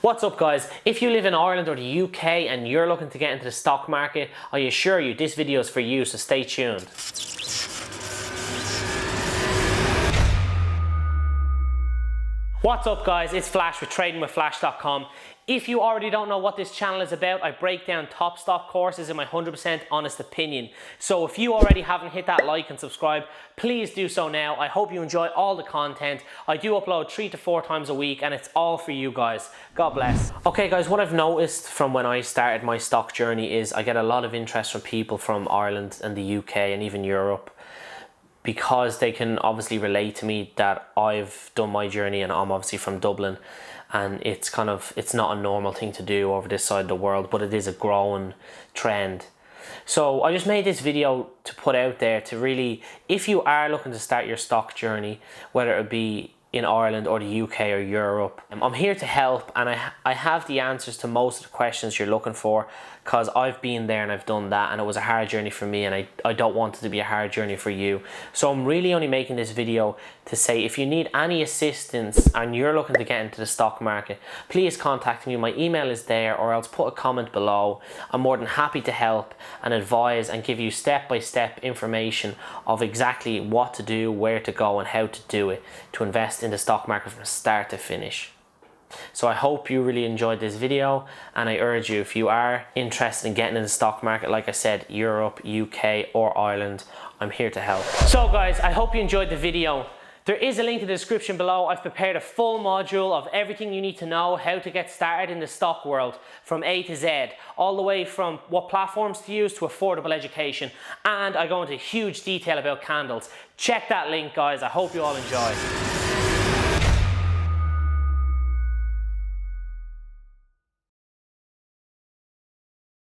What's up guys? If you live in Ireland or the UK and you're looking to get into the stock market, I assure you this video is for you, so stay tuned. What's up guys, it's Flash with tradingwithflash.com. If you already don't know what this channel is about, I break down top stock courses in my 100% honest opinion. So if you already haven't hit that like and subscribe, please do so now. I hope you enjoy all the content. I do upload 3 to 4 times a week and it's all for you guys. God bless. Okay guys, what I've noticed from when I started my stock journey is I get a lot of interest from people from Ireland and the UK and even Europe, because they can obviously relate to me that I've done my journey and I'm obviously from Dublin, and it's not a normal thing to do over this side of the world, but it is a growing trend. So I just made this video to put out there to really, if you are looking to start your stock journey, whether it be in Ireland or the UK or Europe, I'm here to help, and I have the answers to most of the questions you're looking for, because I've been there and I've done that, and it was a hard journey for me, and I don't want it to be a hard journey for you. So I'm really only making this video to say, if you need any assistance and you're looking to get into the stock market, please contact me. My email is there, or else put a comment below. I'm more than happy to help and advise and give you step-by-step information of exactly what to do, where to go and how to do it to invest in the stock market from start to finish. So I hope you really enjoyed this video, and I urge you, if you are interested in getting in the stock market, like I said, Europe, UK or Ireland, I'm here to help. So guys, I hope you enjoyed the video. There is a link in the description below. I've prepared a full module of everything you need to know how to get started in the stock world from A to Z, all the way from what platforms to use to affordable education, and I go into huge detail about candles. Check that link guys, I hope you all enjoy.